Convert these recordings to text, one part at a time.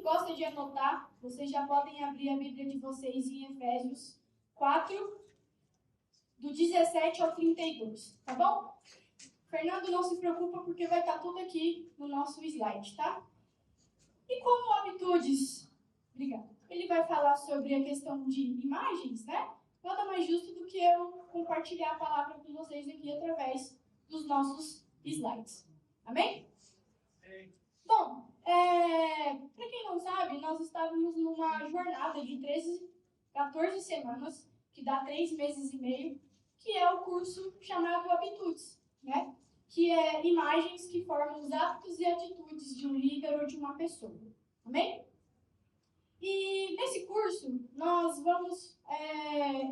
gosta de anotar, vocês já podem abrir a Bíblia de vocês em Efésios 4, do 17 ao 32, tá bom? Fernando, não se preocupa porque vai estar tudo aqui no nosso slide, tá? E como Habitudes, obrigada, ele vai falar sobre a questão de imagens, né? Nada mais justo do que eu compartilhar a palavra com vocês aqui através dos nossos slides. Amém? Bom, para quem não sabe, nós estávamos numa jornada de 14 semanas, que dá 3 meses e meio, que é o curso chamado Habitudes, né? Que é imagens que formam os hábitos e atitudes de um líder ou de uma pessoa. Amém? E nesse curso, nós vamos...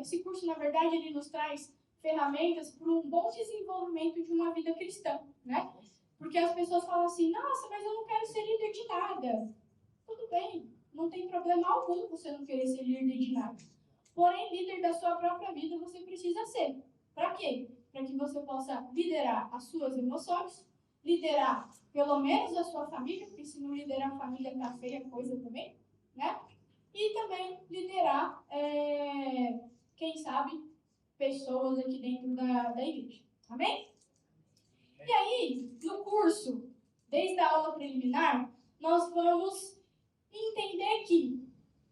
esse curso, na verdade, ele nos traz ferramentas para um bom desenvolvimento de uma vida cristã, né? Porque as pessoas falam assim, nossa, mas eu não quero ser líder de nada. Tudo bem, não tem problema algum você não querer ser líder de nada. Porém, líder da sua própria vida você precisa ser. Para quê? Para que você possa liderar as suas emoções, liderar pelo menos a sua família, porque se não liderar a família tá feia a coisa também, né? E também liderar, quem sabe, pessoas aqui dentro da igreja. Amém? E aí, no curso, desde a aula preliminar, nós vamos entender que...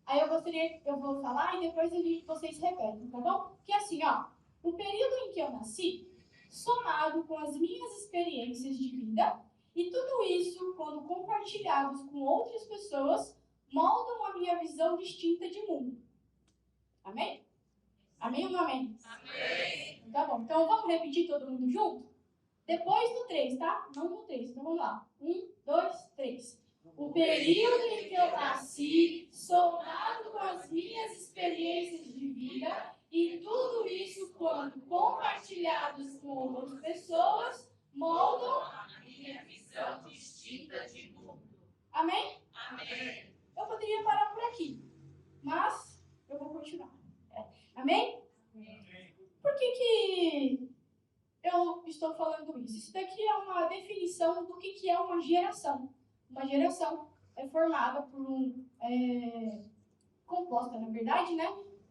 Aí eu vou falar e depois vocês repetem, tá bom? Que assim, ó, o período em que eu nasci, somado com as minhas experiências de vida, e tudo isso, quando compartilhados com outras pessoas, moldam a minha visão distinta de mundo. Amém? Amém ou não amém? Amém! Tá bom, então vamos repetir todo mundo junto? Depois do 3, tá? Não no 3, então vamos lá. 1, 2, 3. O período em que eu nasci, somado com as minhas experiências de vida, e tudo isso, quando compartilhados com outras pessoas, moldam A minha visão distinta de mundo. Amém? Amém! Eu poderia parar por aqui, mas eu vou continuar. Amém? Amém. Por que eu estou falando isso? Isso daqui é uma definição do que é uma geração. Uma geração é formada por composta, na verdade, né?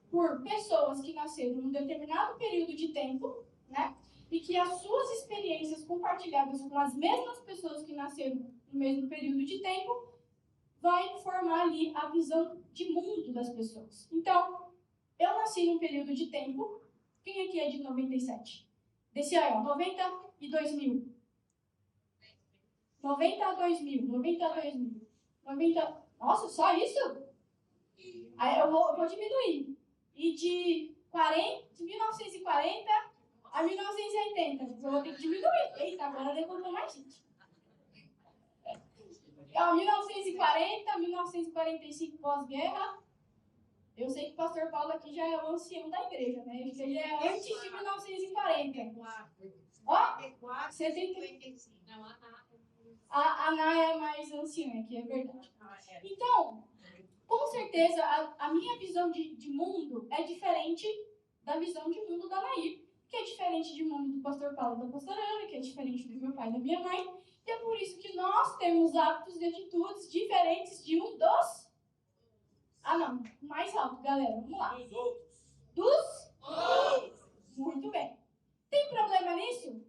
Por pessoas que nasceram num determinado período de tempo, né? E que as suas experiências compartilhadas com as mesmas pessoas que nasceram no mesmo período de tempo vai formar ali a visão de mundo das pessoas. Então, eu nasci num período de tempo. Quem aqui é de 97? Desse aí, ó, 90 e 2000. 90 a 2000, 90 a 2000. 90... Nossa, só isso? Aí eu vou diminuir. E de 1940 a 1980. Eu vou ter que diminuir. Eita, agora levantou mais gente. 1940, 1945 pós-guerra. Eu sei que o pastor Paulo aqui já é o ancião da igreja, né? Ele é antes de 1940. Ó, 75. Não, A Ana é mais anciã aqui, é verdade. Então, com certeza, a minha visão de mundo é diferente da visão de mundo da Nair, que é diferente de mundo do pastor Paulo e da pastora Ana, que é diferente do meu pai e da minha mãe. E é por isso que nós temos hábitos e atitudes diferentes de um dos... Ah, não. Mais alto, galera. Vamos lá. Dos outros. Dos Outros. Muito bem. Tem problema nisso?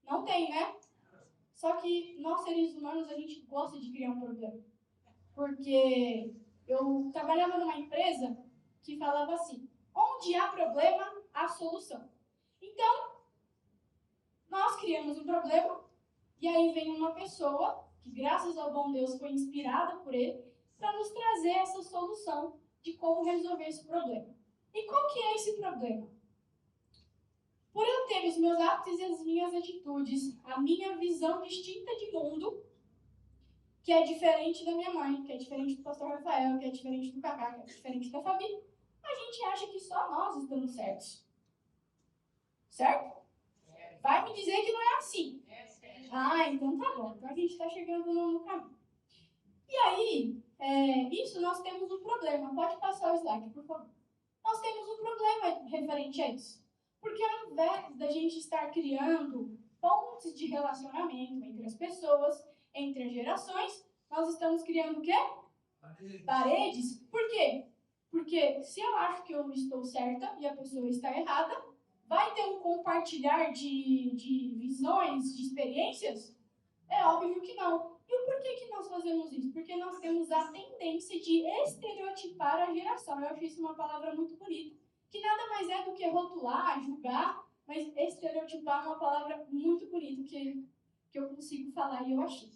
Não tem, né? Só que nós, seres humanos, a gente gosta de criar um problema. Porque eu trabalhava numa empresa que falava assim, onde há problema, há solução. Então, nós criamos um problema, e aí vem uma pessoa, que graças ao bom Deus foi inspirada por ele, para nos trazer essa solução de como resolver esse problema. E qual que é esse problema? Por eu ter os meus hábitos e as minhas atitudes, a minha visão distinta de mundo, que é diferente da minha mãe, que é diferente do pastor Rafael, que é diferente do Cacá, que é diferente da Fabi, a gente acha que só nós estamos certos. Certo? Vai me dizer que não é assim. Ah, então tá bom. Então a gente está chegando no caminho. E aí, isso nós temos um problema. Pode passar o slide, por favor. Nós temos um problema referente a isso. Porque ao invés da gente estar criando pontes de relacionamento entre as pessoas, entre as gerações, Nós estamos criando o quê? Paredes. Por quê? Porque se eu acho que eu estou certa e a pessoa está errada, vai ter um compartilhar de visões, de experiências? É óbvio que não. E o porquê que nós fazemos isso? Porque nós temos a tendência de estereotipar a geração. Eu acho isso uma palavra muito bonita, que nada mais é do que rotular, julgar, mas estereotipar é uma palavra muito bonita que eu consigo falar e eu achei.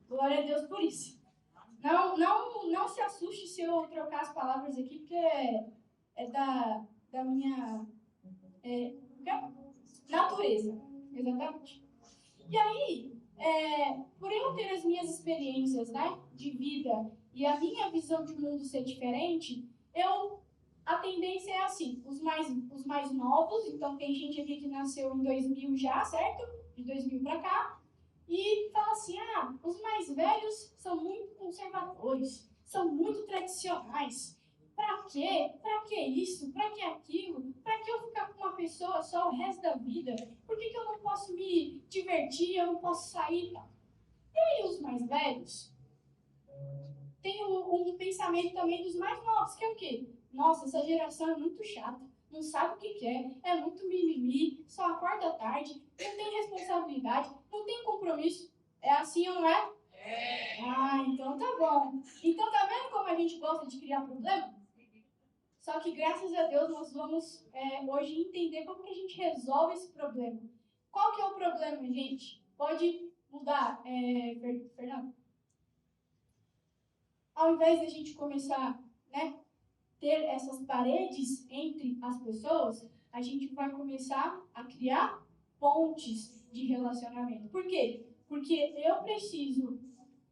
Glória a Deus por isso. Não se assuste se eu trocar as palavras aqui, porque é da minha natureza. Exatamente. E aí, por eu ter as minhas experiências, né, de vida e a minha visão de mundo ser diferente, a tendência é assim, os mais novos, então tem gente aqui que nasceu em 2000 já, certo? De 2000 para cá, e fala assim, os mais velhos são muito conservadores, são muito tradicionais. Pra quê? Pra que isso? Pra que aquilo? Pra que eu ficar com uma pessoa só o resto da vida? Por que eu não posso me divertir? Eu não posso sair? E aí os mais velhos? Tem um pensamento também dos mais novos, que é o quê? Nossa, essa geração é muito chata, não sabe o que quer, é muito mimimi, só acorda tarde, não tem responsabilidade, não tem compromisso. É assim ou não é? Então tá bom. Então tá vendo como a gente gosta de criar problema? Só que graças a Deus nós vamos hoje entender como que a gente resolve esse problema. Qual que é o problema, gente? Pode mudar, Fernando? Ao invés da gente começar, né, ter essas paredes entre as pessoas, a gente vai começar a criar pontes de relacionamento. Por quê? Porque eu preciso,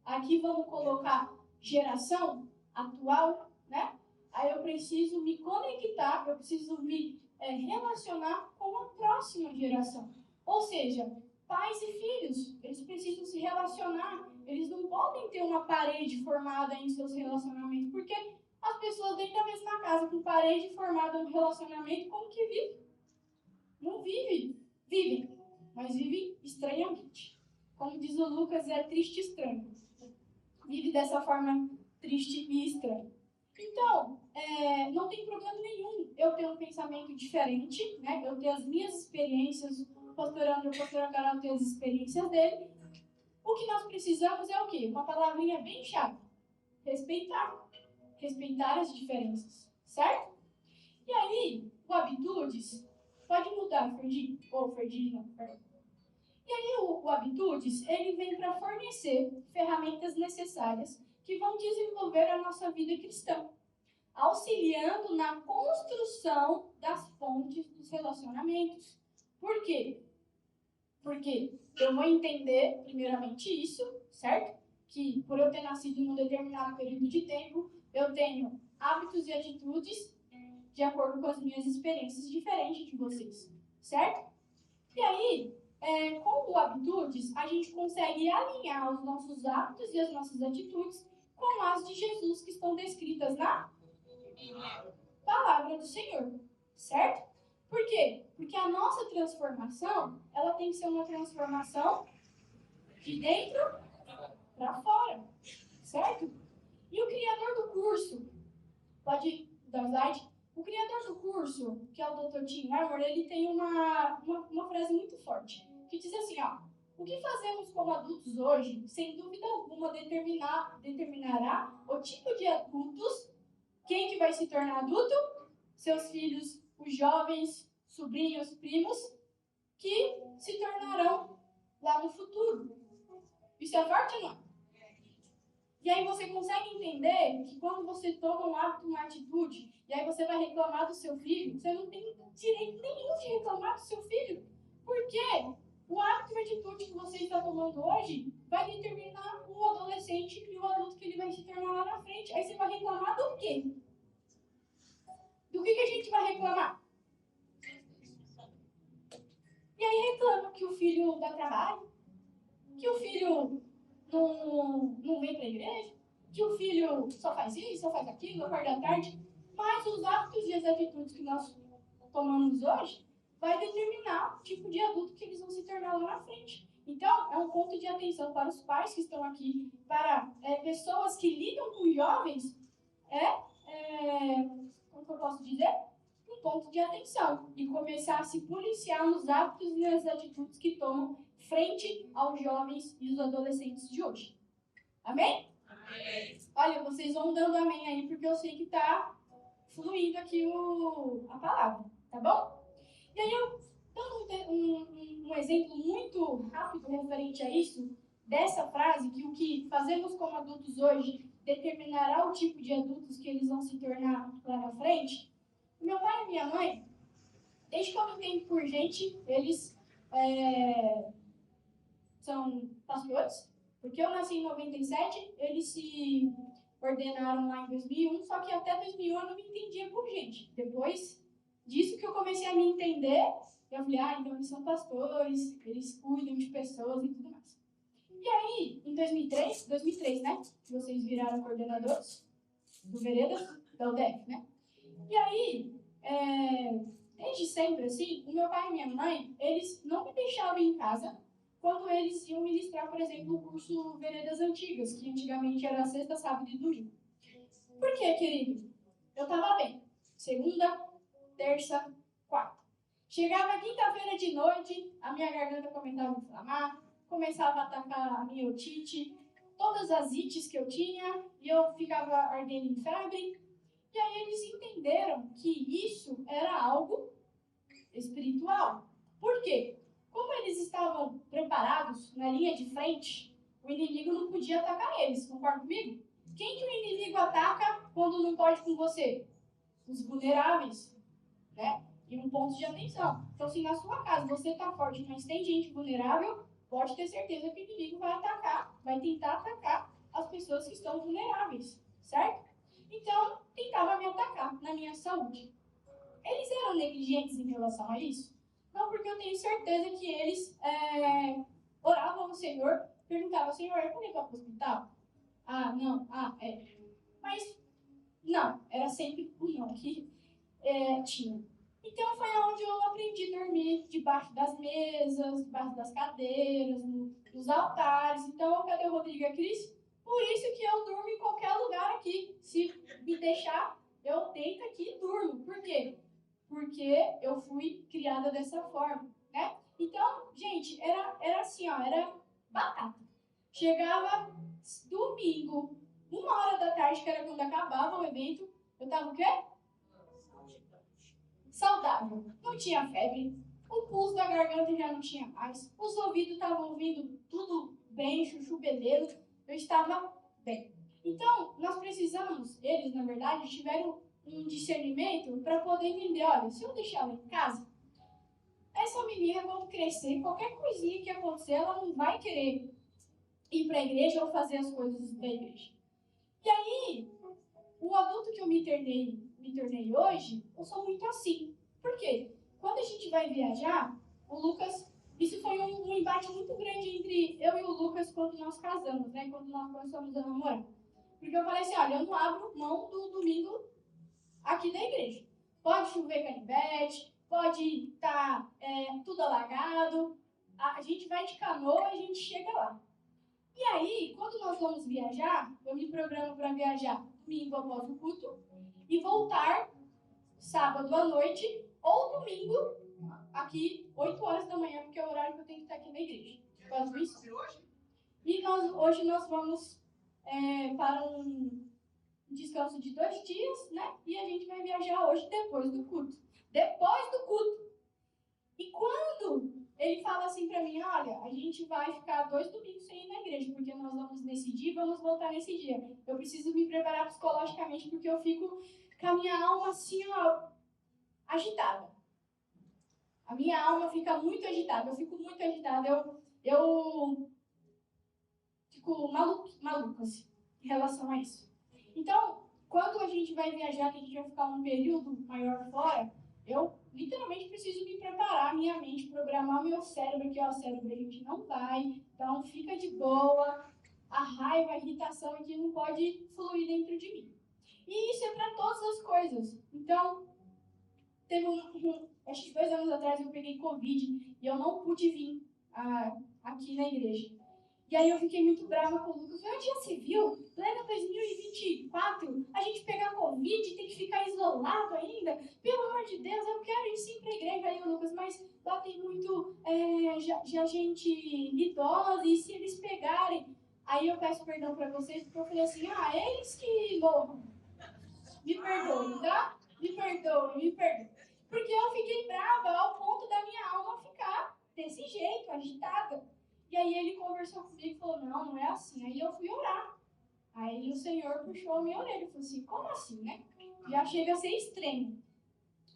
aqui vamos colocar geração atual, né? Aí eu preciso me conectar, eu preciso me relacionar com a próxima geração. Ou seja, pais e filhos, eles precisam se relacionar. Eles não podem ter uma parede formada em seus relacionamentos, porque as pessoas dentro da mesma casa com parede formada no relacionamento, como que vivem? Não vivem. Vivem, mas vivem estranhamente. Como diz o Lucas, é triste e estranho. Vive dessa forma triste e estranha. Então, não tem problema nenhum eu ter um pensamento diferente, né? Eu ter as minhas experiências, o pastor André, o pastor Carol ter as experiências dele. O que nós precisamos é o quê? Uma palavrinha bem chata. Respeitar. Respeitar as diferenças, certo? E aí, o Habitudes, pode mudar, Ferdi, ou Ferdi, não, perdão. E aí, o Habitudes, ele vem para fornecer ferramentas necessárias que vão desenvolver a nossa vida cristã, auxiliando na construção das pontes dos relacionamentos. Por quê? Porque eu vou entender, primeiramente, isso, certo? Que por eu ter nascido em um determinado período de tempo, eu tenho hábitos e atitudes de acordo com as minhas experiências diferentes de vocês, certo? E aí, com o Habitudes, a gente consegue alinhar os nossos hábitos e as nossas atitudes com as de Jesus que estão descritas na palavra do Senhor, certo? Por quê? Porque a nossa transformação, ela tem que ser uma transformação de dentro para fora, certo? E o criador do curso, pode dar um slide? O criador do curso, que é o Dr. Tim Armour, ele tem uma frase muito forte, que diz assim, o que fazemos como adultos hoje, sem dúvida alguma, determinará o tipo de adultos, quem que vai se tornar adulto? Seus filhos, os jovens, sobrinhos, primos, que se tornarão lá no futuro. Isso é forte ou não? E aí você consegue entender que quando você toma um hábito, uma atitude, e aí você vai reclamar do seu filho, você não tem direito nenhum de reclamar do seu filho. Por quê? O hábito e a atitude que você está tomando hoje vai determinar o adolescente e o adulto que ele vai se tornar lá na frente. Aí você vai reclamar do quê? Do que a gente vai reclamar? E aí reclama que o filho dá trabalho, que o filho não vem para a igreja, que o filho só faz isso, só faz aquilo, acorda à tarde. Mas os hábitos e as atitudes que nós tomamos hoje vai determinar o tipo de adulto que eles vão se tornar lá na frente. Então, é um ponto de atenção para os pais que estão aqui, para pessoas que lidam com jovens, como que eu posso dizer? Um ponto de atenção e começar a se policiar nos hábitos e nas atitudes que tomam frente aos jovens e os adolescentes de hoje. Amém? Amém. Olha, vocês vão dando amém aí, porque eu sei que está fluindo aqui a palavra, tá bom? E aí, eu dando um exemplo muito rápido referente a isso, dessa frase, que o que fazemos como adultos hoje determinará o tipo de adultos que eles vão se tornar lá na frente. Meu pai e minha mãe, desde que eu me entendo por gente, eles são pastores, porque eu nasci em 97, eles se ordenaram lá em 2001, só que até 2001 eu não me entendia por gente. Depois disso que eu comecei a me entender, eu falei, então eles são pastores, eles cuidam de pessoas e tudo mais. E aí, em 2003, né, vocês viraram coordenadores do Veredas, da UDF, né? E aí, desde sempre, assim, o meu pai e minha mãe, eles não me deixavam em casa quando eles iam ministrar, por exemplo, o curso Veredas Antigas, que antigamente era sexta, sábado e domingo. Por quê, querido? Eu tava bem. Segunda, terça, quarta. Chegava quinta-feira de noite, a minha garganta começava a inflamar, começava a atacar a minha otite, todas as ites que eu tinha, e eu ficava ardendo em febre. E aí eles entenderam que isso era algo espiritual. Por quê? Como eles estavam preparados na linha de frente, o inimigo não podia atacar eles, concorda comigo? Quem que o inimigo ataca quando não pode com você? Os vulneráveis, né? E um ponto de atenção. Então, se na sua casa você está forte, mas tem gente vulnerável, pode ter certeza que o inimigo vai atacar, vai tentar atacar as pessoas que estão vulneráveis, certo? Então, tentava me atacar na minha saúde. Eles eram negligentes em relação a isso? Não, porque eu tenho certeza que eles oravam ao Senhor, perguntavam, Senhor, eu vou levar para o hospital? Não, Mas, não, era sempre o não que tinha. Então, foi onde eu aprendi a dormir debaixo das mesas, debaixo das cadeiras, nos altares. Então, cadê o Rodrigo e a Cris? Por isso que eu durmo em qualquer lugar aqui. Se me deixar, eu deito aqui e durmo. Por quê? Porque eu fui criada dessa forma, né? Então, gente, era assim, era batata. Chegava domingo, 1h da tarde, que era quando acabava o evento, eu tava o quê? Saudável. Não tinha febre, o pulso da garganta já não tinha mais, os ouvidos estavam ouvindo tudo bem, chuchu beleza, eu estava bem. Então, nós precisamos, eles na verdade tiveram um discernimento para poder entender, olha, se eu deixar ela em casa, essa menina quando crescer, qualquer coisinha que acontecer, ela não vai querer ir para a igreja ou fazer as coisas da igreja. E aí, o adulto que eu me tornei hoje, eu sou muito assim. Por quê? Quando a gente vai viajar, o Lucas, isso foi um embate muito grande entre eu e o Lucas quando nós casamos, né? Quando nós começamos a namorar. Porque eu falei assim, olha, eu não abro mão do domingo aqui da igreja. Pode chover canivete, pode estar tudo alagado, a gente vai de canoa e a gente chega lá. E aí, quando nós vamos viajar, eu me programo para viajar domingo após o culto e voltar sábado à noite ou domingo aqui, 8 horas da manhã, porque é o horário que eu tenho que estar aqui na igreja. Faço isso? E hoje nós vamos para um descanso de 2 dias, né? E a gente vai viajar hoje depois do culto. Depois do culto. E quando ele fala assim pra mim, olha, a gente vai ficar 2 domingos sem ir na igreja, porque nós vamos nesse dia e vamos voltar nesse dia. Eu preciso me preparar psicologicamente, porque eu fico com a minha alma assim, ó, agitada. A minha alma fica muito agitada, eu fico muito agitada, eu fico maluca assim, em relação a isso. Então, quando a gente vai viajar, que a gente vai ficar um período maior fora, eu literalmente preciso me preparar, minha mente, programar meu cérebro, que ó, cérebro a gente não vai, então fica de boa, a raiva, a irritação aqui não pode fluir dentro de mim. E isso é para todas as coisas. Então, teve acho que 2 anos atrás eu peguei Covid e eu não pude vir aqui na igreja. E aí eu fiquei muito brava com o Lucas. Eu falei, já se viu? Pleno 2024, a gente pegar Covid, tem que ficar isolado ainda. Pelo amor de Deus, eu quero ir sim pra igreja. Aí o Lucas, mas lá tem muito já gente idosa, e se eles pegarem? Aí eu peço perdão pra vocês, porque eu falei assim, eles que morram. Me perdoem, tá? Me perdoem. Porque eu fiquei brava ao ponto da minha alma ficar desse jeito, agitada. E aí ele conversou comigo e falou, não é assim. Aí eu fui orar. Aí o Senhor puxou a minha orelha e falou assim, como assim, né? Já chega a ser extremo.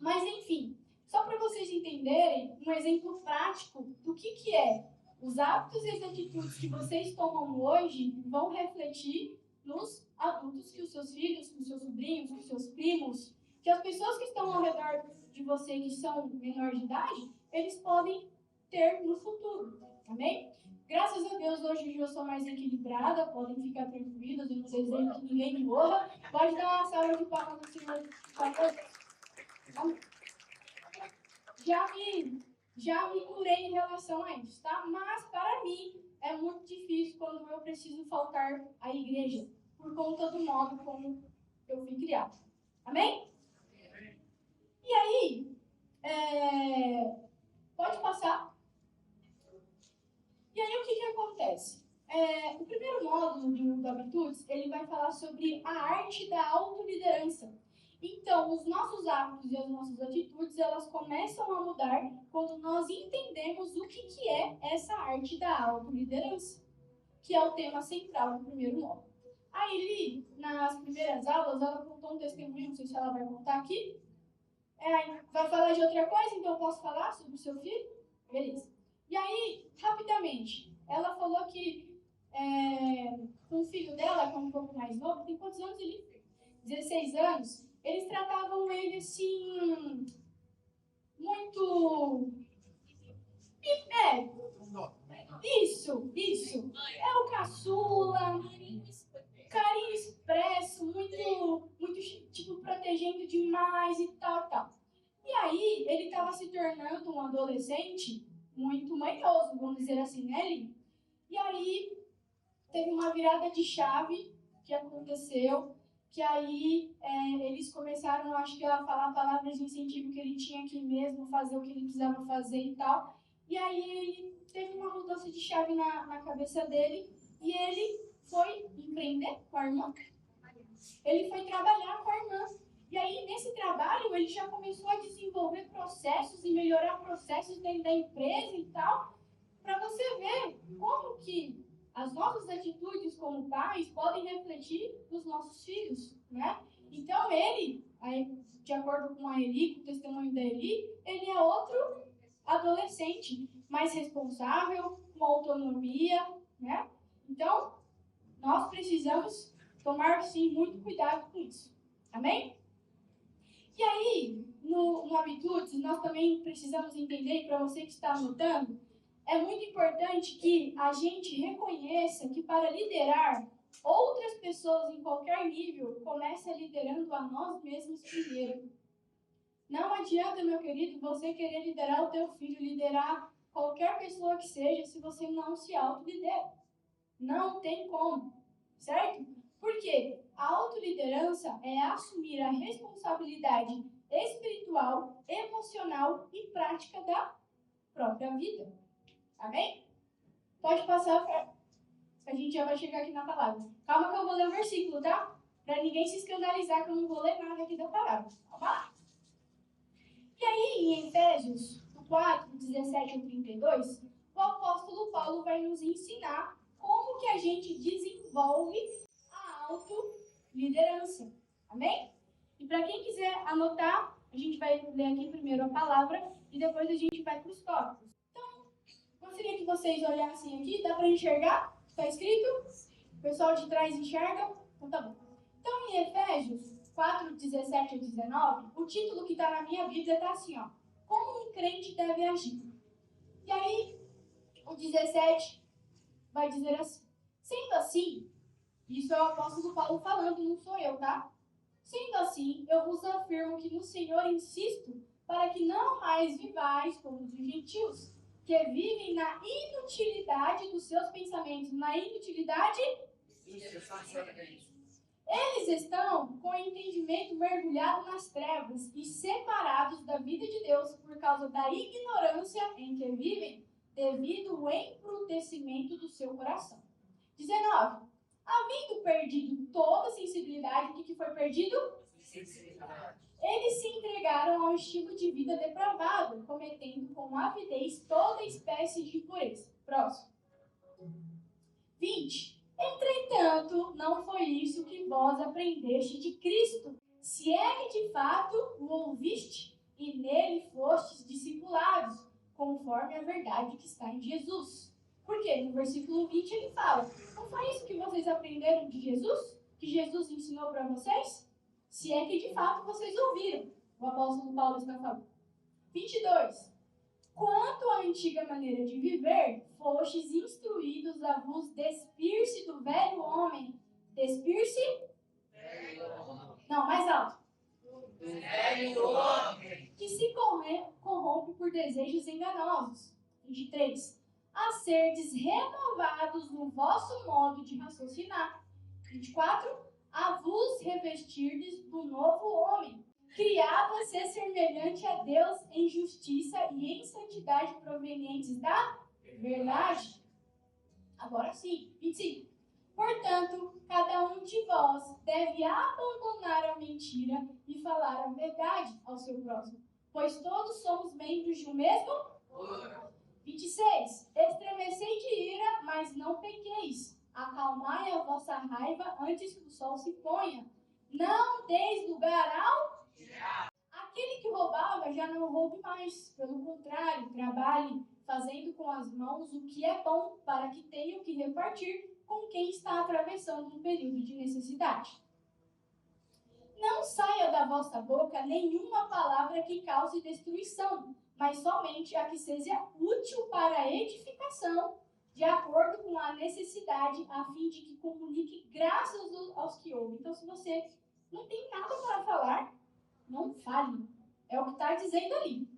Mas enfim, só para vocês entenderem um exemplo prático do que é. Os hábitos e as atitudes que vocês tomam hoje vão refletir nos adultos que os seus filhos, que os seus sobrinhos, que os seus primos, que as pessoas que estão ao redor de você que são menores de idade, eles podem ter no futuro. Amém? Graças a Deus, hoje eu sou mais equilibrada, podem ficar tranquilos, eu não desejo que ninguém me morra. Pode dar uma salva de palmas no Senhor, por favor. Já me curei em relação a isso, tá? Mas, para mim, é muito difícil quando eu preciso faltar à igreja, por conta do modo como eu fui criada. Amém? E aí, pode passar. E aí, o que acontece? O primeiro módulo do Habitudes, ele vai falar sobre a arte da autoliderança. Então, os nossos hábitos e as nossas atitudes, elas começam a mudar quando nós entendemos o que é essa arte da autoliderança, que é o tema central do primeiro módulo. Aí, nas primeiras aulas, ela contou um testemunho, não sei se ela vai contar aqui. Vai falar de outra coisa, então eu posso falar sobre o seu filho? Beleza. E aí, rapidamente, ela falou que com o filho dela, que é um pouco mais novo, tem quantos anos ele? 16 anos. Eles tratavam ele assim, muito... Isso. É o caçula, carinho expresso, muito tipo, protegendo demais e tal. E aí, ele estava se tornando um adolescente muito manhoso, vamos dizer assim, né, Eli? E aí, teve uma virada de chave que aconteceu, que aí eles começaram, acho que, a falar palavras de incentivo que ele tinha que mesmo fazer o que ele precisava fazer e tal. E aí ele teve uma mudança de chave na cabeça dele e ele foi empreender com a irmã. Ele foi trabalhar com a irmã. E aí, nesse trabalho, ele já começou a desenvolver processos e melhorar processos dentro da empresa e tal, para você ver como que as nossas atitudes como pais podem refletir nos nossos filhos, né? Então, ele, de acordo com a Eli, com o testemunho da Eli, ele é outro adolescente, mais responsável, com autonomia, né? Então, nós precisamos tomar, sim, muito cuidado com isso. Amém? E aí, no Habitudes, nós também precisamos entender, para você que está anotando, é muito importante que a gente reconheça que para liderar outras pessoas em qualquer nível, começa liderando a nós mesmos primeiro. Não adianta, meu querido, você querer liderar o teu filho, liderar qualquer pessoa que seja, se você não se autolidera. Não tem como, certo? Por quê? A autoliderança é assumir a responsabilidade espiritual, emocional e prática da própria vida. Amém? Pode passar, a gente já vai chegar aqui na palavra. Calma que eu vou ler o versículo, tá? Para ninguém se escandalizar que eu não vou ler nada aqui da palavra. Calma lá. E aí, em Efésios 4, 17 a 32, o apóstolo Paulo vai nos ensinar como que a gente desenvolve a autoliderança. Amém? E para quem quiser anotar, a gente vai ler aqui primeiro a palavra e depois a gente vai para os tópicos. Então, gostaria que vocês olhassem aqui. Dá para enxergar? Está escrito? O pessoal de trás enxerga? Então tá bom. Então, em Efésios 4, 17 a 19, o título que está na minha Bíblia está assim, ó. Como um crente deve agir. E aí, o 17 vai dizer assim. Sendo assim, isso é o apóstolo Paulo falando, não sou eu, tá? Sendo assim, eu vos afirmo que no Senhor insisto para que não mais vivais como os gentios, que vivem na inutilidade dos seus pensamentos. Na inutilidade, eles estão com o entendimento mergulhado nas trevas e separados da vida de Deus por causa da ignorância em que vivem, devido ao embrutecimento do seu coração. 19. Havendo perdido toda a sensibilidade, o que foi perdido? Eles se entregaram ao estilo de vida depravado, cometendo com avidez toda espécie de impureza. Próximo. 20. Entretanto, não foi isso que vós aprendeste de Cristo, se é que de fato o ouviste e nele fostes discipulados, conforme a verdade que está em Jesus. Por quê? No versículo 20 ele fala, não foi isso que vocês aprenderam de Jesus? Que Jesus ensinou para vocês? Se é que de fato vocês ouviram. O apóstolo Paulo está falando. 22. Quanto à antiga maneira de viver, fostes instruídos a vos despir-se do velho homem. Despir-se? Não, mais alto. Velho homem. Que se corrompe por desejos enganosos. 23. A serdes renovados no vosso modo de raciocinar. 24. A vos revestirdes do novo homem, criado a ser semelhante a Deus em justiça e em santidade provenientes da verdade. Agora sim, 25. Portanto, cada um de vós deve abandonar a mentira e falar a verdade ao seu próximo, pois todos somos membros de um mesmo. 26. Estremecei de ira, mas não pequeis. Acalmai a vossa raiva antes que o sol se ponha. Não deis lugar ao... Aquele que roubava já não roube mais. Pelo contrário, trabalhe, fazendo com as mãos o que é bom, para que tenha o que repartir com quem está atravessando um período de necessidade. Não saia da vossa boca nenhuma palavra que cause destruição, mas somente a que seja útil para a edificação, de acordo com a necessidade, a fim de que comunique graças aos que ouvem. Então, se você não tem nada para falar, não fale. É o que está dizendo ali.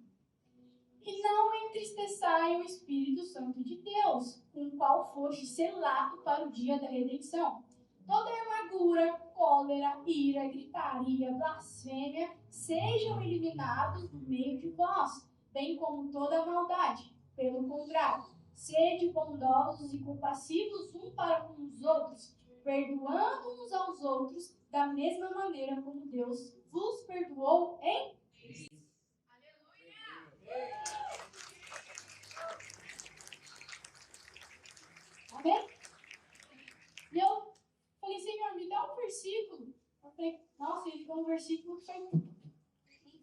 E não entristeçai o Espírito Santo de Deus, com o qual foste selado para o dia da redenção. Toda amargura, cólera, ira, gritaria, blasfêmia, sejam eliminados do meio de vós, bem como toda maldade. Pelo contrário, sede bondosos e compassivos um para com os outros, perdoando uns aos outros da mesma maneira como Deus vos perdoou em Cristo. Aleluia! Amém? E eu falei, Senhor, me dá um versículo. Eu falei, nossa, ele deu um versículo que foi um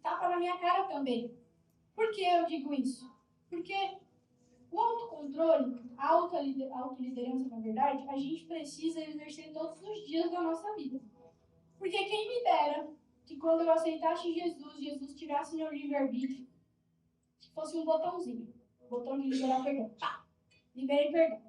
tapa na minha cara também. Por que eu digo isso? Porque o autocontrole, a autoliderança, na verdade, a gente precisa exercer todos os dias da nossa vida. Porque quem me dera que quando eu aceitasse Jesus, Jesus tirasse meu livre-arbítrio, que fosse um botãozinho. Botão de liberar perdão. Pá! Liberei perdão.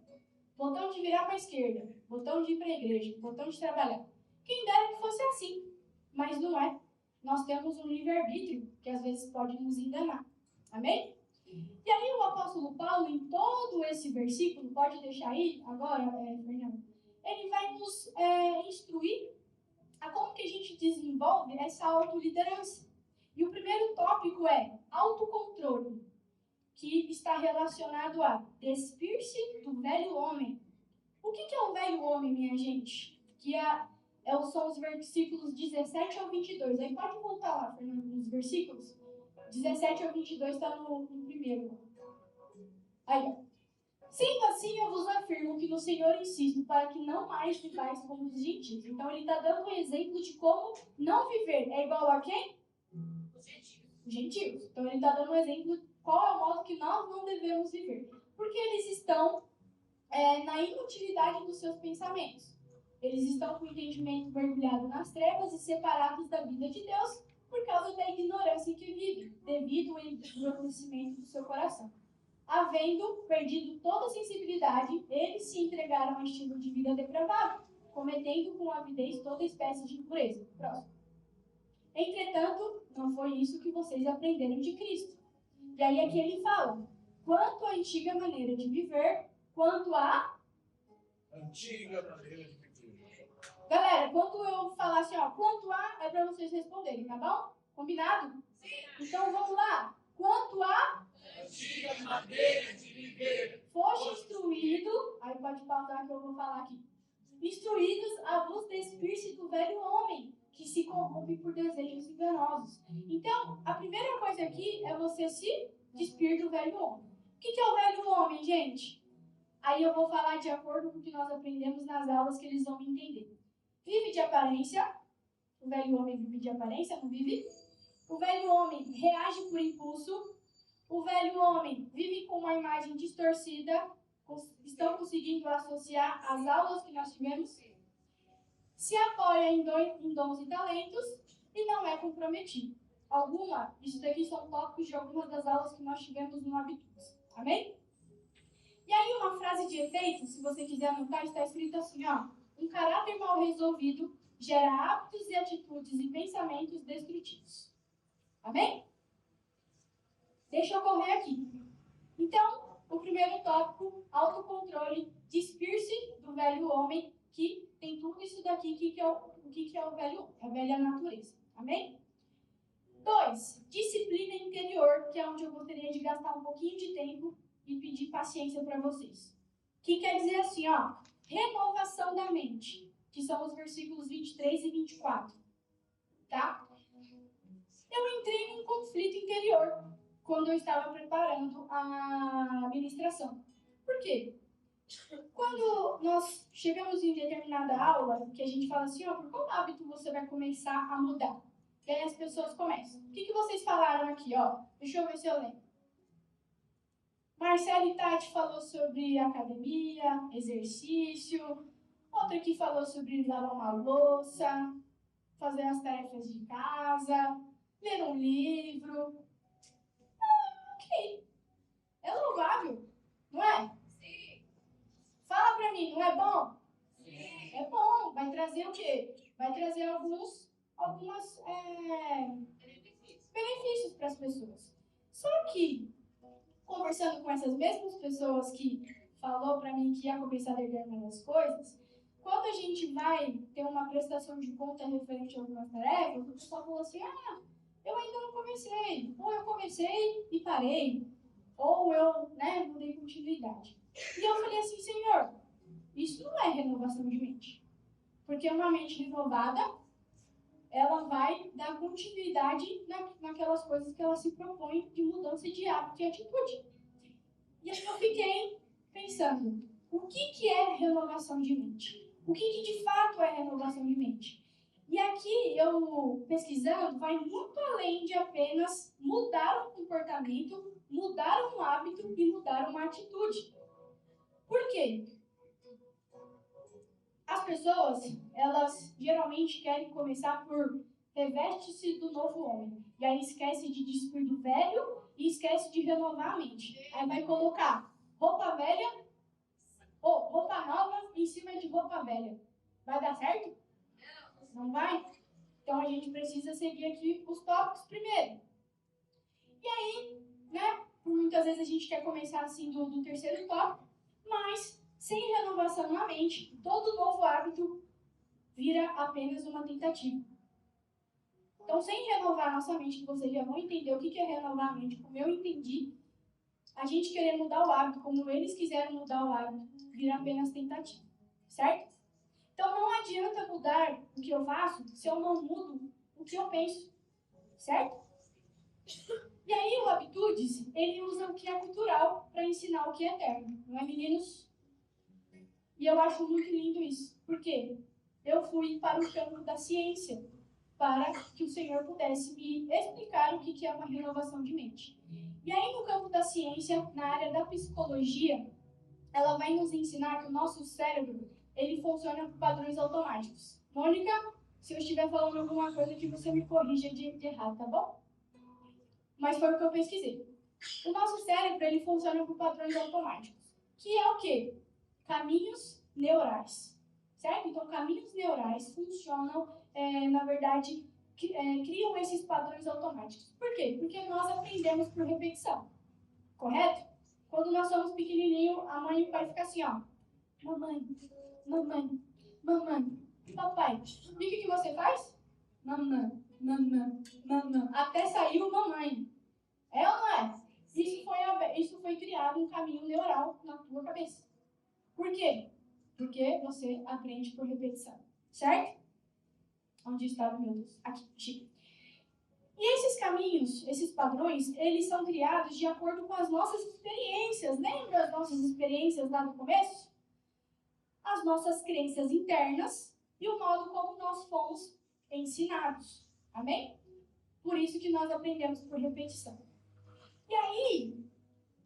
Botão de virar para a esquerda. Botão de ir para a igreja. Botão de trabalhar. Quem dera que fosse assim. Mas não é. Nós temos um livre-arbítrio que às vezes pode nos enganar. Amém? E aí o apóstolo Paulo, em todo esse versículo, pode deixar aí agora, Fernando, ele vai nos instruir a como que a gente desenvolve essa autoliderança. E o primeiro tópico é autocontrole, que está relacionado a despir-se do velho homem. O que é o velho homem, minha gente? Que são os versículos 17 ao 22. Aí pode voltar lá, Fernando, nos versículos. 17 ao 22 está no primeiro. Aí, ó. Sendo assim, eu vos afirmo que no Senhor insisto para que não mais vivais como os gentios. Então, ele está dando um exemplo de como não viver. É igual a quem? Os gentios. Então, ele está dando um exemplo de qual é o modo que nós não devemos viver. Porque eles estão na inutilidade dos seus pensamentos. Eles estão com o entendimento mergulhado nas trevas e separados da vida de Deus por causa da ignorância em que vivem, devido ao endurecimento do seu coração. Havendo perdido toda a sensibilidade, eles se entregaram a um estilo de vida depravado, cometendo com avidez toda espécie de impureza. Próximo. Entretanto, não foi isso que vocês aprenderam de Cristo. E aí aqui ele fala, quanto à antiga maneira de viver, quanto à... Antiga maneira de viver. Galera, quando eu falar assim, ó, quanto a, é para vocês responderem, tá bom? Combinado? Sim. Então vamos lá. Quanto a... Antiga maneira de viver. Foste instruído, aí pode pausar que eu vou falar aqui. Instruídos a vos despir-se do velho homem, que se corrompe por desejos enganosos. Então, a primeira coisa aqui é você se despir do velho homem. O que é o velho homem, gente? Aí eu vou falar de acordo com o que nós aprendemos nas aulas que eles vão me entender. Vive de aparência. O velho homem vive de aparência, não vive? O velho homem reage por impulso. O velho homem vive com uma imagem distorcida. Estão conseguindo associar as aulas que nós tivemos? Se apoia em dons e talentos e não é comprometido. Isso daqui são tópicos de algumas das aulas que nós tivemos no Habitudes. Amém? E aí uma frase de efeito, se você quiser anotar, está escrito assim, ó. Um caráter mal resolvido gera hábitos e atitudes e pensamentos destrutivos. Amém? Deixa eu correr aqui. Então, o primeiro tópico, autocontrole, despir-se do velho homem, que tem tudo isso daqui, que é o velho homem, a velha natureza. Amém? 2, disciplina interior, que é onde eu gostaria de gastar um pouquinho de tempo e pedir paciência para vocês. Que quer dizer assim, ó, renovação da mente, que são os versículos 23 e 24. Tá? Eu entrei num conflito interior quando eu estava preparando a ministração. Por quê? Quando nós chegamos em determinada aula, que a gente fala assim, ó, por qual hábito você vai começar a mudar? E aí as pessoas começam. O que vocês falaram aqui, ó? Deixa eu ver se eu lembro. Marcela e Tati falou sobre academia, exercício. Outra aqui falou sobre lavar uma louça, fazer as tarefas de casa, ler um livro. Ok. É louvável, não é? Sim. Fala pra mim, não é bom? Sim. É bom. Vai trazer o quê? Vai trazer alguns benefícios para as pessoas. Só que, conversando com essas mesmas pessoas que falou para mim que ia começar determinadas coisas, quando a gente vai ter uma prestação de conta referente a algumas tarefas, o pessoal falou assim, eu ainda não comecei, ou eu comecei e parei, ou eu não dei continuidade. E eu falei assim, Senhor, isso não é renovação de mente. Porque uma mente renovada, ela vai dar continuidade naquelas coisas que ela se propõe de mudança de hábito e atitude. E aí eu fiquei pensando, o que é renovação de mente? O que de fato é renovação de mente? E aqui, eu pesquisando, vai muito além de apenas mudar um comportamento, mudar um hábito e mudar uma atitude. Por quê? As pessoas, elas geralmente querem começar por reveste-se do novo homem. E aí esquece de despir do velho e esquece de renovar a mente. Aí vai colocar roupa velha, ou roupa nova em cima de roupa velha. Vai dar certo? Não vai? Então a gente precisa seguir aqui os tópicos primeiro. E aí, muitas vezes a gente quer começar assim do terceiro tópico, mas sem renovação na mente, todo novo hábito vira apenas uma tentativa. Então, sem renovar nossa mente, que vocês já vão entender o que é renovar a mente, como eu entendi, a gente querer mudar o hábito, como eles quiseram mudar o hábito, vira apenas tentativa, certo? Então, não adianta mudar o que eu faço se eu não mudo o que eu penso, certo? E aí, o Habitudes, ele usa o que é cultural para ensinar o que é eterno, não é, meninos? E eu acho muito lindo isso. Por quê? Eu fui para o campo da ciência para que o Senhor pudesse me explicar o que é uma renovação de mente. E aí, no campo da ciência, na área da psicologia, ela vai nos ensinar que o nosso cérebro, ele funciona por padrões automáticos. Mônica, se eu estiver falando alguma coisa que você me corrija de errado, tá bom? Mas foi o que eu pesquisei. O nosso cérebro, ele funciona por padrões automáticos. Que é o quê? Caminhos neurais. Certo? Então, caminhos neurais funcionam, na verdade, criam esses padrões automáticos. Por quê? Porque nós aprendemos por repetição. Correto? Quando nós somos pequenininhos, a mãe e o pai ficam assim, ó. Mamãe, mamãe, mamãe. Papai, o que você faz? Mamãe, mamãe, mamãe. Até saiu mamãe. É ou não é? Isso foi criado um caminho neural na tua cabeça. Por quê? Porque você aprende por repetição. Certo? Onde está, meu Deus? Aqui, Chico. E esses caminhos, esses padrões, eles são criados de acordo com as nossas experiências. Lembra as nossas experiências lá no começo? As nossas crenças internas e o modo como nós fomos ensinados. Amém? Por isso que nós aprendemos por repetição. E aí,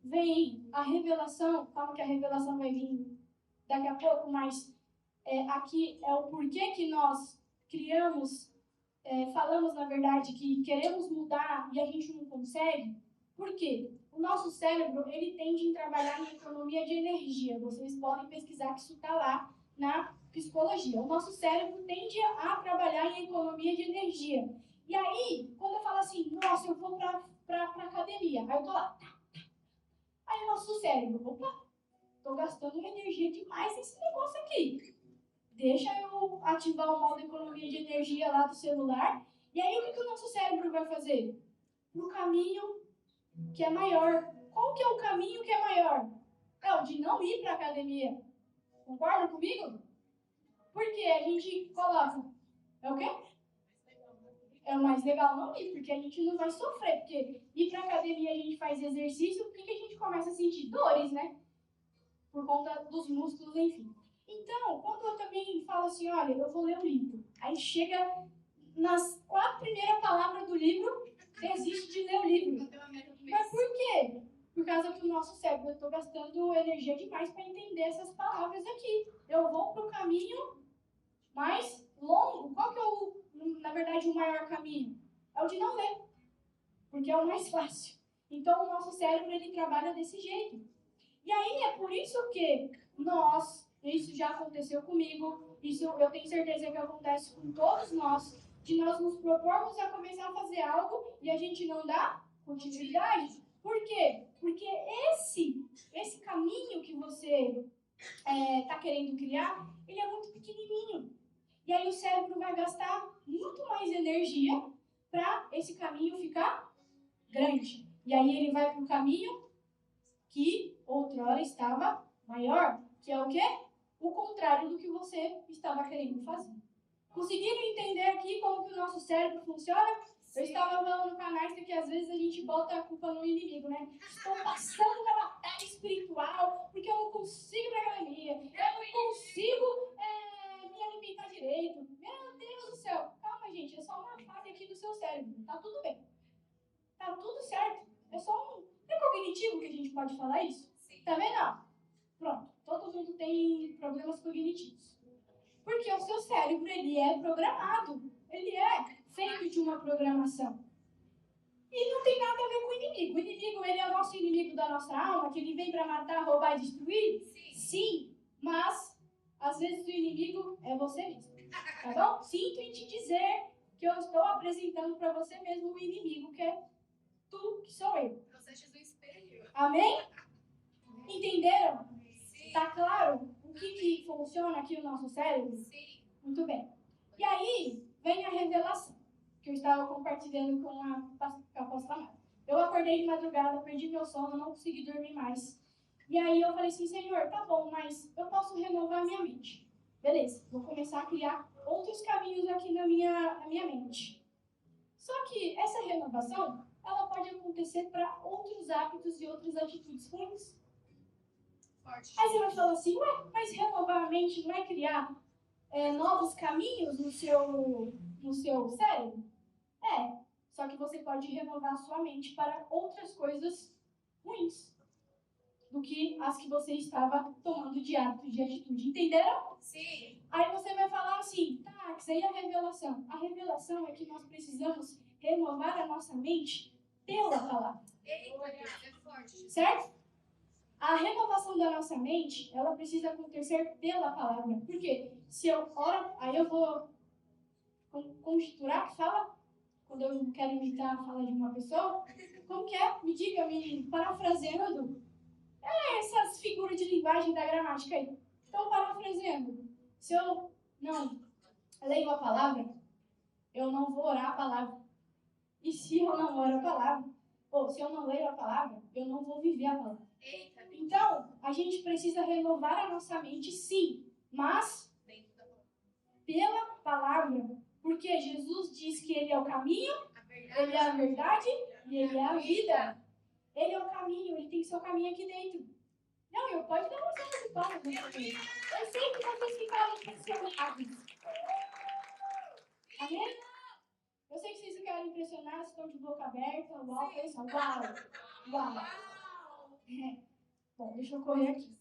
vem a revelação, calma que a revelação vai vir daqui a pouco, mas aqui é o porquê que nós criamos, falamos na verdade que queremos mudar e a gente não consegue. Por quê? O nosso cérebro, ele tende a trabalhar em economia de energia. Vocês podem pesquisar que isso está lá na psicologia. O nosso cérebro tende a trabalhar em economia de energia. E aí, quando eu falo assim, nossa, eu vou pra academia, aí eu tô lá. Aí o nosso cérebro, opa, tô gastando energia demais nesse negócio aqui. Deixa eu ativar o modo economia de energia lá do celular. E aí, o que o nosso cérebro vai fazer? No caminho que é maior. Qual que é o caminho que é maior? É o de não ir para a academia. Concorda comigo? Porque a gente coloca. É o quê? É o mais legal não ir, porque a gente não vai sofrer. Porque ir para a academia a gente faz exercício, por que a gente começa a sentir dores, né? Por conta dos músculos, enfim. Então, quando eu também falo assim, olha, eu vou ler o livro. Aí chega nas 4 primeiras palavras do livro, desiste de ler o livro. Mas por quê? Por causa que o nosso cérebro, eu estou gastando energia demais para entender essas palavras aqui. Eu vou para o caminho mais longo. Qual que é, na verdade, o maior caminho? É o de não ler, porque é o mais fácil. Então, o nosso cérebro, ele trabalha desse jeito. E aí, é por isso que isso já aconteceu comigo, isso eu tenho certeza que acontece com todos nós, de nós nos propormos a começar a fazer algo e a gente não dá continuidade. Por quê? Porque esse caminho que você está querendo criar, ele é muito pequenininho. E aí o cérebro vai gastar muito mais energia para esse caminho ficar grande. E aí ele vai para o caminho que outrora estava maior, que é o quê? O contrário do que você estava querendo fazer. Conseguiram entender aqui como que o nosso cérebro funciona? Eu estava falando com a Naista que às vezes a gente bota a culpa no inimigo, né? Estou passando uma batalha espiritual porque eu não consigo ir para a academia, eu não consigo me alimentar direito. Meu Deus do céu! Calma, gente, é só uma falha aqui do seu cérebro. Tá tudo bem. Tá tudo certo. É só é cognitivo que a gente pode falar isso? Sim. Tá vendo? Pronto. Todo mundo tem problemas cognitivos. Porque o seu cérebro, ele é programado. Ele é feito de uma programação. E não tem nada a ver com o inimigo. O inimigo, ele é o nosso inimigo da nossa alma, que ele vem para matar, roubar e destruir? Sim. Mas, às vezes, o inimigo é você mesmo. Tá bom? Sinto em te dizer que eu estou apresentando para você mesmo o inimigo, que é tu, que sou eu. Amém? Entenderam? Sim. Tá claro o que funciona aqui no nosso cérebro? Sim. Muito bem. E aí, vem a revelação, que eu estava compartilhando com a apóstola Mara. Eu acordei de madrugada, perdi meu sono, não consegui dormir mais. E aí eu falei assim, Senhor, tá bom, mas eu posso renovar minha mente. Beleza, vou começar a criar outros caminhos aqui na minha mente. Só que essa renovação, ela pode acontecer para outros hábitos e outras atitudes ruins. Aí você vai falar assim, ué, mas renovar a mente não é criar novos caminhos no seu cérebro? É, só que você pode renovar a sua mente para outras coisas ruins do que as que você estava tomando de hábito, de atitude. Entenderam? Sim. Aí você vai falar assim, tá, isso aí é a revelação. A revelação é que nós precisamos renovar a nossa mente pela palavra. Certo? A renovação da nossa mente, ela precisa acontecer pela palavra. Por quê? Se eu oro, aí eu vou conjecturar, fala, quando eu quero imitar a fala de uma pessoa, como que é? Me diga, me parafraseando. essas figuras de linguagem da gramática aí. Então, parafraseando, se eu não leio a palavra, eu não vou orar a palavra. E se eu não oro a palavra, ou se eu não leio a palavra, eu não vou viver a palavra. Então, a gente precisa renovar a nossa mente, sim, mas pela palavra. Porque Jesus diz que Ele é o caminho, Ele é a verdade e Ele é a vida. Ele é o caminho, Ele tem seu caminho aqui dentro. Não, eu pode dar uma salva de palmas. Eu sei que vocês ficaram impressionados. Amém? Eu sei que vocês ficaram impressionados, estão de boca aberta. Uau, pessoal. Uau. Bom, deixa eu correr aqui.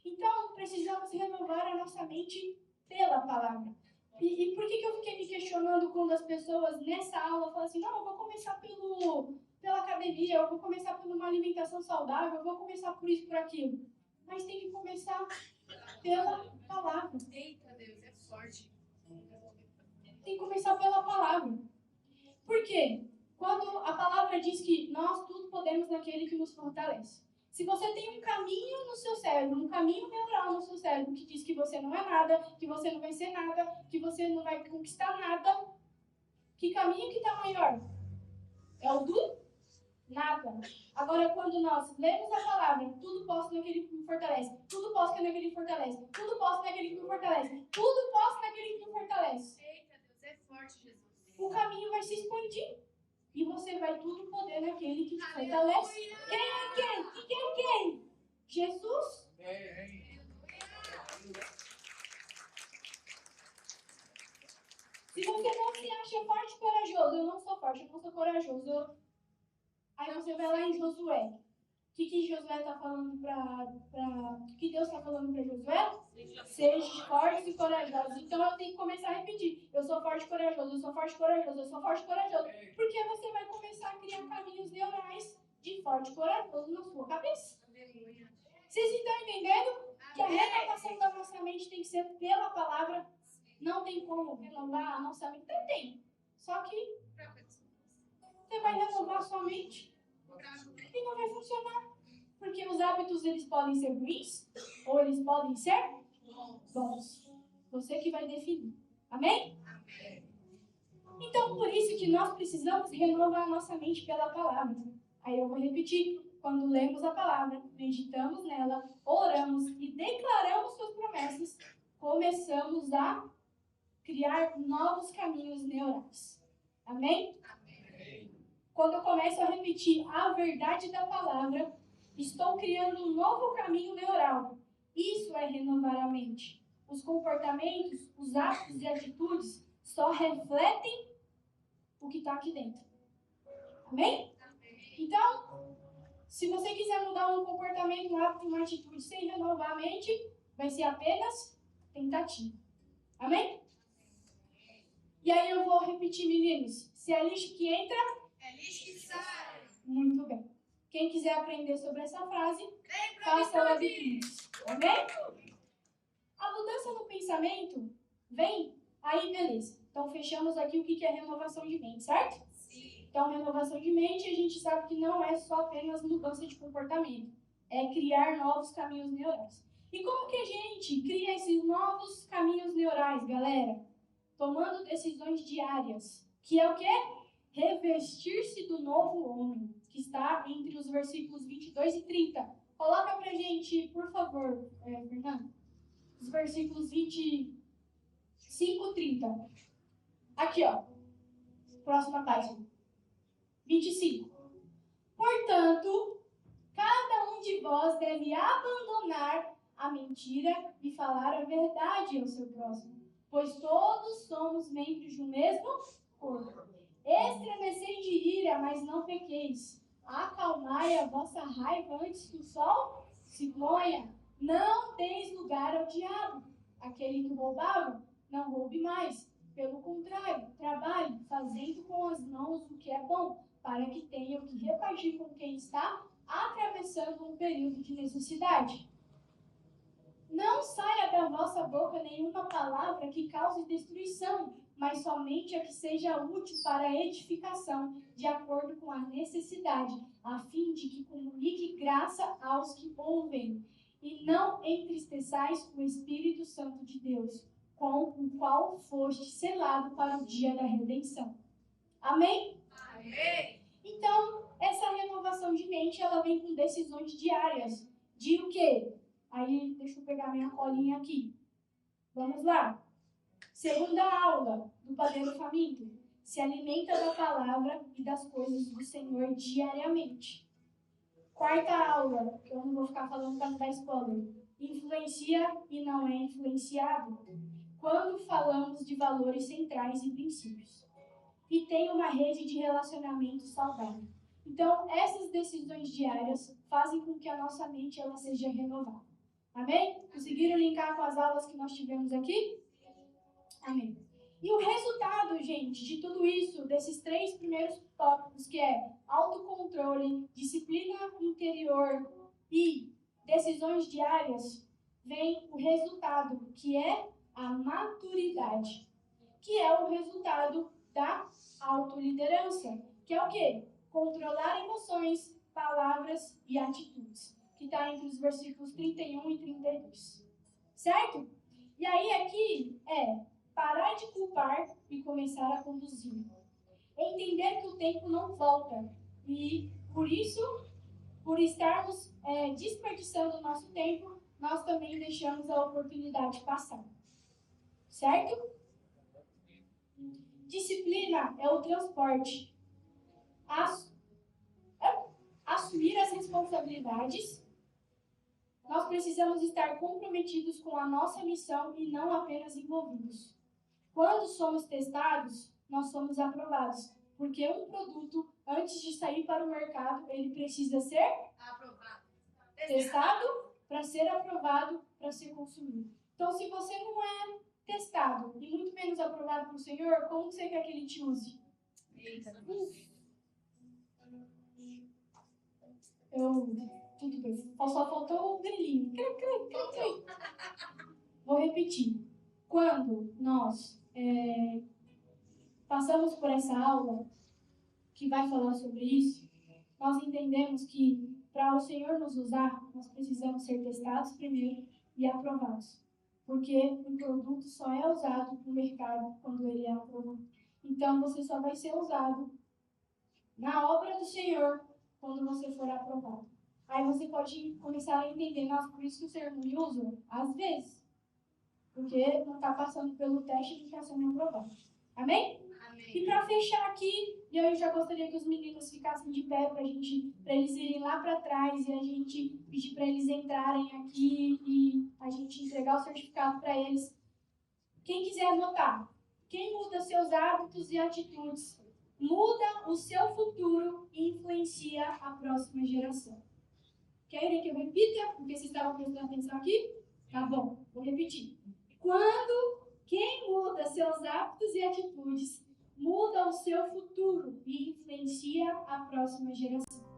Então, precisamos renovar a nossa mente pela palavra. E por que eu fiquei me questionando quando as pessoas nessa aula falam assim, não, eu vou começar pela academia, eu vou começar por uma alimentação saudável, eu vou começar por isso, por aquilo. Mas tem que começar pela palavra. Eita, Deus, é forte. Tem que começar pela palavra. Por quê? Quando a palavra diz que nós tudo podemos naquele que nos fortalece. Se você tem um caminho no seu cérebro, um caminho neural no seu cérebro que diz que você não é nada, que você não vai ser nada, que você não vai conquistar nada, que caminho que está maior? É o do nada. Agora, quando nós lemos a palavra, tudo posso naquele que me fortalece, tudo posso naquele que me fortalece, tudo posso naquele que me fortalece, tudo posso naquele que me fortalece. Eita, Deus, é forte, Jesus. O caminho vai se expandir. E você vai tudo poder naquele que te fortalece. Quem é quem? Quem é quem? Jesus. Se você não se acha forte e corajoso, eu não sou forte, eu não sou corajoso. Aí você vai lá em Josué. O que Josué está falando o que Deus está falando para Josué? Seja forte e corajoso. Então eu tenho que começar a repetir. Eu sou forte e corajoso, eu sou forte e corajoso, eu sou forte e corajoso. Porque você vai começar a criar caminhos neurais de forte e corajoso na sua cabeça. Vocês estão entendendo? Que a renovação da nossa mente tem que ser pela palavra. Não tem como renovar a nossa mente. Tem. Só que você vai renovar a sua mente e não vai funcionar. Porque os hábitos, eles podem ser ruins ou eles podem ser bons. Você que vai definir. Amém? Então, por isso que nós precisamos renovar a nossa mente pela palavra. Aí eu vou repetir. Quando lemos a palavra, meditamos nela, oramos e declaramos suas promessas, começamos a criar novos caminhos neurais. Amém? Quando eu começo a repetir a verdade da palavra, estou criando um novo caminho neural. Isso é renovar a mente. Os comportamentos, os atos e atitudes só refletem o que está aqui dentro. Amém? Então, se você quiser mudar um comportamento, um hábito, uma atitude sem renovar a mente, vai ser apenas tentativa. Amém? E aí eu vou repetir, meninos. Se é lixo que entra, é lixo que sai. Muito bem. Quem quiser aprender sobre essa frase, faça o webquiz. Amém? A mudança no pensamento vem, aí beleza. Então fechamos aqui o que é renovação de mente, certo? Sim. Então renovação de mente, a gente sabe que não é só apenas mudança de comportamento. É criar novos caminhos neurais. E como que a gente cria esses novos caminhos neurais, galera? Tomando decisões diárias. Que é o quê? Revestir-se do novo homem, que está entre os versículos 22 e 30. Coloca pra gente, por favor, Fernando, os versículos 25 e 30. Aqui, ó. Próxima página. 25. Portanto, cada um de vós deve abandonar a mentira e falar a verdade ao seu próximo, pois todos somos membros de um mesmo corpo. Estremecei de ira, mas não pequeis. Acalmai a vossa raiva antes que o sol se ponha. Não deis lugar ao diabo. Aquele que roubava, não roube mais. Pelo contrário, trabalhe, fazendo com as mãos o que é bom, para que tenha o que repartir com quem está atravessando um período de necessidade. Não saia da vossa boca nenhuma palavra que cause destruição, mas somente a que seja útil para a edificação, de acordo com a necessidade, a fim de que comunique graça aos que ouvem. E não entristeçais o Espírito Santo de Deus, com o qual foste selado para o dia da redenção. Amém? Amém. Então, essa renovação de mente, ela vem com decisões diárias. De o quê? Aí, deixa eu pegar minha colinha aqui. Vamos lá. Segunda aula do Padeiro Faminto. Se alimenta da palavra e das coisas do Senhor diariamente. Quarta aula, que eu não vou ficar falando para não dar spoiler. Influencia e não é influenciado. Quando falamos de valores centrais e princípios. E tem uma rede de relacionamento saudável. Então, essas decisões diárias fazem com que a nossa mente ela seja renovada. Amém? Conseguiram linkar com as aulas que nós tivemos aqui? Amém. E o resultado, gente, de tudo isso, desses 3 primeiros tópicos, que é autocontrole, disciplina interior e decisões diárias, vem o resultado, que é a maturidade, que é o resultado da autoliderança, que é o quê? Controlar emoções, palavras e atitudes, que está entre os versículos 31 e 32. Certo? E aí aqui é parar de culpar e começar a conduzir. Entender que o tempo não volta e, por isso, por estarmos desperdiçando o nosso tempo, nós também deixamos a oportunidade passar. Certo? Disciplina é o transporte. Assumir as responsabilidades. Nós precisamos estar comprometidos com a nossa missão e não apenas envolvidos. Quando somos testados, nós somos aprovados. Porque um produto, antes de sair para o mercado, ele precisa ser Aprovado. testado para ser aprovado, para ser consumido. Então, se você não é testado e muito menos aprovado pelo Senhor, como você quer que Ele te use? Eita. Tudo bem. Só faltou o grilinho. Vou repetir. Quando nós passamos por essa aula que vai falar sobre isso, nós entendemos que para o Senhor nos usar, nós precisamos ser testados primeiro e aprovados. Porque o produto só é usado no mercado quando ele é aprovado. Então, você só vai ser usado na obra do Senhor quando você for aprovado. Aí você pode começar a entender, nossa, por isso que o Senhor não me usa? Às vezes. Porque não está passando pelo teste de está sendo aprovado. Amém? Amém. E para fechar aqui, eu já gostaria que os meninos ficassem de pé para eles irem lá para trás e a gente pedir para eles entrarem aqui e a gente entregar o certificado para eles. Quem quiser anotar, quem muda seus hábitos e atitudes, muda o seu futuro e influencia a próxima geração. Querem que eu repita? Porque vocês estavam prestando atenção aqui? Tá bom, vou repetir. Quem muda seus hábitos e atitudes, muda o seu futuro e influencia a próxima geração.